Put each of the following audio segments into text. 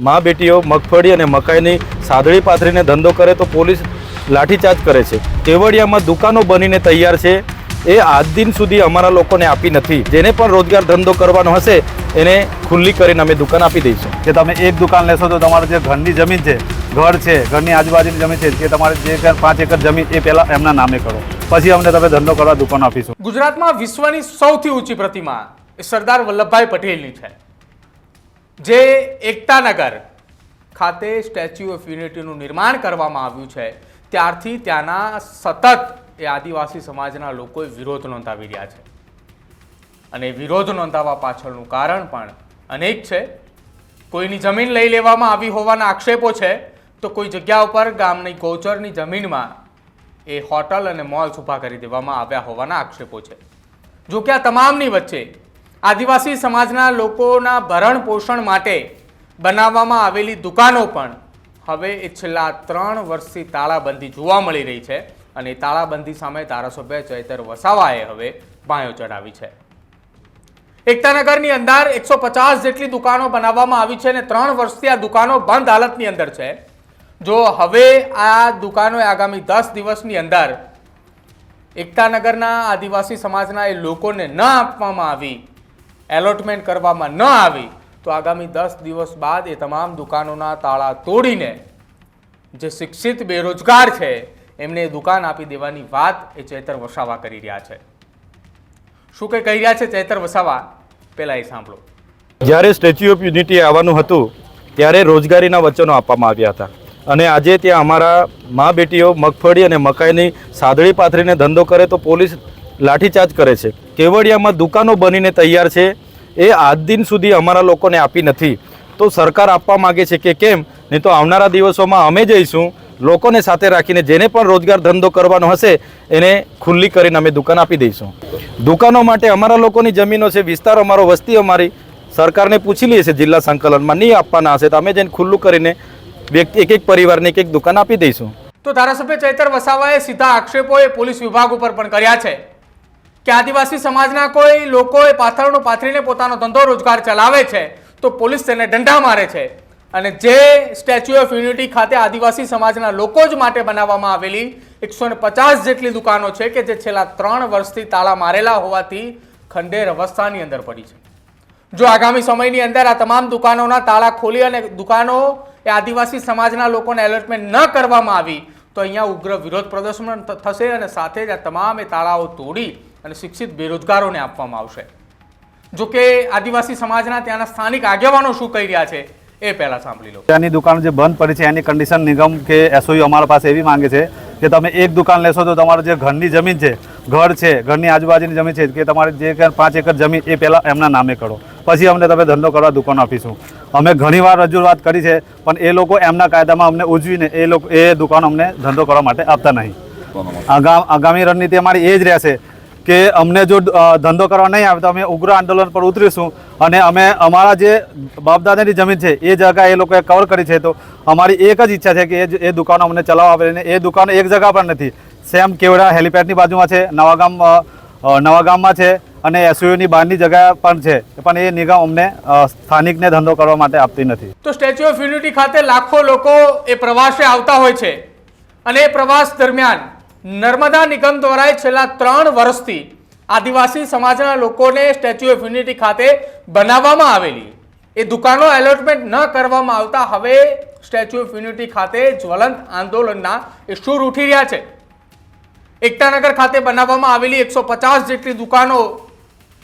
મા બેટીઓ મગફળી અને મકાઈની સાદડી પાથરીને ધંધો કરે તો પોલીસ લાઠીચાર્જ કરે છે। કેવડિયામાં દુકાનો બનીને તૈયાર છે, એ આજ દિન સુધી અમારા લોકોને આપી નથી। જેને પણ રોજગાર ધંધો કરવાનો હશે એને ખુલ્લી કરીને અમે દુકાન આપી દઈશું। કે તમે એક દુકાન લેશો તો તમારે જે ઘરની જમીન છે, ઘર છે, ઘરની આજુબાજુની જમીન છે, કે તમારે જે 5 એકર જમીન એ પહેલાં એમના નામે કરો, પછી અમને તમે ધંધો કરવા દુકાન આપીશું। ગુજરાતમાં વિશ્વની સૌથી ઊંચી પ્રતિમા એ સરદાર વલ્લભભાઈ પટેલની છે, જે એકતાનગર ખાતે સ્ટેચ્યુ ઓફ યુનિટીનું નિર્માણ કરવામાં આવ્યું છે। ત્યારથી ત્યાંના સતત એ આદિવાસી સમાજના લોકોએ વિરોધ નોંધાવી રહ્યા છે, અને વિરોધ નોંધાવવા પાછળનું કારણ પણ અનેક છે। કોઈની જમીન લઈ લેવામાં આવી હોવાના આક્ષેપો છે, તો કોઈ જગ્યા ઉપર ગામની ગૌચરની જમીનમાં એ હોટલ અને મોલ્સ ઊભા કરી દેવામાં આવ્યા હોવાના આક્ષેપો છે। જો કે આ તમામની વચ્ચે આદિવાસી સમાજના લોકોના ભરણ પોષણ માટે બનાવવામાં આવેલી દુકાનો પણ હવે એ છેલ્લા 3 વર્ષથી તાળાબંધી જોવા મળી રહી છે, અને તાળાબંધી સામે ધારાસભ્ય ચૈતર વસાવાએ હવે બાંયો ચડાવી છે। એકતાનગરની અંદર 150 જેટલી દુકાનો બનાવવામાં આવી છે, અને 3 વર્ષથી આ દુકાનો બંધ હાલતની અંદર છે। જો હવે આ દુકાનો આગામી 10 દિવસની અંદર એકતાનગરના આદિવાસી સમાજના એ લોકોને ન આપવામાં આવી, એલોટમેન્ટ કરવામાં ન આવી, તો આગામી 10 દિવસ બાદ એ તમામ દુકાનોના તાળા તોડીને જે શિક્ષિત બેરોજગાર છે એમને દુકાન આપી દેવાની વાત એ ચૈતર વસાવા કરી રહ્યા છે। શું કંઈ કહી રહ્યા છે ચૈતર વસાવા, પહેલા એ સાંભળો। જ્યારે સ્ટેચ્યુ ઓફ યુનિટી આવવાનું હતું ત્યારે રોજગારીના વચનો આપવામાં આવ્યા હતા, અને આજે ત્યાં અમારા મા બેટીઓ મગફળી અને મકાઈની સાદડી પાથરીને ધંધો કરે તો પોલીસ લાઠીચાર્જ કરે છે। કેવડિયામાં દુકાનો બનીને તૈયાર છે, એ આજ દિન સુધી અમારા લોકોને આપી નથી। તો સરકાર આપવા માગે છે કે કેમ? નહીં તો આવનારા દિવસોમાં અમે જઈશું, લોકોને સાથે રાખીને જેને પણ રોજગાર ધંધો કરવાનો હશે એને ખુલ્લી કરીને અમે દુકાન આપી દઈશું। દુકાનો માટે અમારા લોકોની જમીનો છે, વિસ્તાર અમારો, વસ્તી અમારી, સરકારને પૂછી લઈએ છે જિલ્લા સંકલનમાં, નહીં આપવાના હશે તો અમે જઈને ખુલ્લું કરીને એક એક પરિવારને એક દુકાન આપી દઈશું। તો ધારાસભ્ય ચૈતર વસાવાએ સીધા આક્ષેપો એ પોલીસ વિભાગ ઉપર પણ કર્યા છે કે આદિવાસી સમાજના કોઈ લોકોએ પાથરણું પાથરીને પોતાનો ધંધો રોજગાર ચલાવે છે તો પોલીસ તેને દંડા મારે છે, અને જે સ્ટેચ્યુ ઓફ યુનિટી ખાતે આદિવાસી સમાજના લોકો જ માટે બનાવવામાં આવેલી 150 જેટલી દુકાનો છે કે જે છેલ્લા 3 વર્ષથી તાળા મારેલા હોવાથી ખંડેર અવસ્થાની અંદર પડી છે। જો આગામી સમયની અંદર આ તમામ દુકાનોના તાળા ખોલી અને દુકાનો એ આદિવાસી સમાજના લોકોને એલોટમેન્ટ ન કરવામાં આવી તો અહીંયા ઉગ્ર વિરોધ પ્રદર્શન થશે, અને સાથે જ આ તમામ એ તાળાઓ તોડી અને શિક્ષિત બેરોજગારોને આપવામાં આવશે। જો કે આદિવાસી સમાજના ત્યાંના સ્થાનિક આગેવાનો શું કહી રહ્યા છે એ પહેલા સાંભળી લો। ત્યાંની દુકાન જે બંધ પડી છે એની કન્ડિશન નિગમ કે એસઓયુ અમારા પાસે એવી માંગે છે કે તમે એક દુકાન લેશો તો તમારે જે ઘરની જમીન છે, ઘર છે, ઘરની આજુબાજુની જમીન છે, કે તમારે જે 5 એકર જમીન એ પહેલાં એમના નામે કરો, પછી અમને તમે ધંધો કરવા દુકાન આપીશું। અમે ઘણીવાર રજૂઆત કરી છે, પણ એ લોકો એમના કાયદામાં અમને ઉજવીને એ દુકાન અમને ધંધો કરવા માટે આપતા નહીં। આગામી રણનીતિ અમારી એ જ રહેશે કે અમને જો ધંધો કરવા નહીં આવે તો અમે ઉગ્ર આંદોલન પર ઉતરીશું, અને અમે અમારા જે બાપદાદાની જમીન છે એ જગ્યા એ લોકોએ કવર કરી છે, તો અમારી એક જ ઈચ્છા છે કે એ દુકાનો અમને ચલાવવા આવે, અને એ દુકાનો એક જગ્યા પર નથી, સેમ કેવડા હેલિપેડની બાજુમાં છે, નવાગામમાં છે, અને એસયુની બહારની જગ્યા પણ છે, પણ એ નિગમ અમને સ્થાનિકને ધંધો કરવા માટે આપતી નથી। તો સ્ટેચ્યુ ઓફ યુનિટી ખાતે લાખો લોકો એ પ્રવાસે આવતા હોય છે, અને એ પ્રવાસ દરમિયાન નર્મદા નિગમ દ્વારા છેલ્લા 3 વર્ષથી આદિવાસી સમાજના લોકોને સ્ટેચ્યુ ઓફ યુનિટી ખાતે બનાવવામાં આવેલી એ દુકાનો એલોટમેન્ટ ન કરવામાં આવતા હવે સ્ટેચ્યુ ઓફ યુનિટી ખાતે જ્વલંત આંદોલનના એ સૂર ઉઠી રહ્યા છે। એકતાનગર ખાતે બનાવવામાં આવેલી 150 જેટલી દુકાનો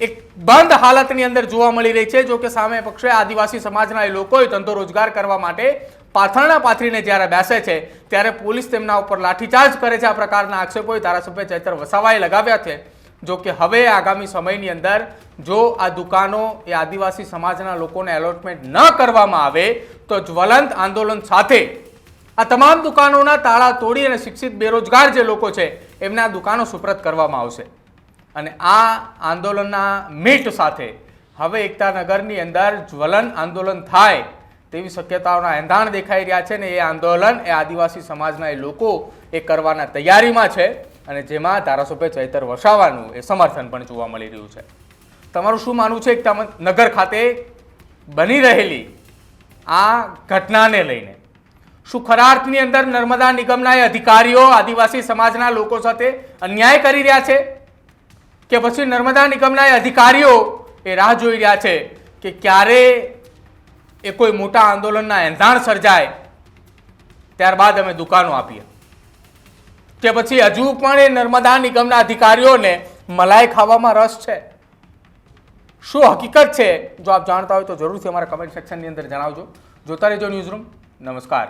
એક બંધ હાલતની અંદર જોવા મળી રહી છે। જો કે સામે પક્ષે આદિવાસી સમાજના એ લોકોએ ધંધો રોજગાર કરવા માટે પાથરણા પાથરીને જ્યારે બેસે છે ત્યારે પોલીસ તેમના ઉપર લાઠીચાર્જ કરે છે। આ પ્રકારના આક્ષેપો ધારાસભ્ય ચૈતર વસાવાએ લગાવ્યા છે। જો કે હવે આગામી સમયની અંદર જો આ દુકાનો એ આદિવાસી સમાજના લોકોને એલોટમેન્ટ ન કરવામાં આવે તો જ્વલંત આંદોલન સાથે આ તમામ દુકાનોના તાળા તોડી અને શિક્ષિત બેરોજગાર જે લોકો છે એમના દુકાનો સુપ્રત કરવામાં આવશે, અને આ આંદોલનના મીટ સાથે હવે એકતાનગરની અંદર જ્વલન આંદોલન થાય તેવી શક્યતાઓના એંધાણ દેખાઈ રહ્યા છે, ને એ આંદોલન એ આદિવાસી સમાજના એ લોકો એ કરવાના તૈયારીમાં છે, અને જેમાં ધારાસભ્ય ચૈતર વસાવાનું એ સમર્થન પણ જોવા મળી રહ્યું છે। તમારું શું માનવું છે એકતાનગર ખાતે બની રહેલી આ ઘટનાને લઈને શું ખરા અર્થની અંદર નર્મદા નિગમના એ અધિકારીઓ આદિવાસી સમાજના લોકો સાથે અન્યાય કરી રહ્યા છે કે પછી નર્મદા નિગમના એ અધિકારીઓ એ રાહ જોઈ રહ્યા છે કે ક્યારે એ કોઈ મોટા આંદોલનના એંધાણ સર્જાય ત્યારબાદ અમે દુકાનો આપીએ, કે પછી હજુ પણ એ નર્મદા નિગમના અધિકારીઓને મલાઈ ખાવામાં રસ છે? શું હકીકત છે? જો આપ જાણતા હોય તો જરૂરથી અમારા કમેન્ટ સેક્શનની અંદર જણાવજો. જોતા રહેજો ન્યૂઝરૂમ. નમસ્કાર.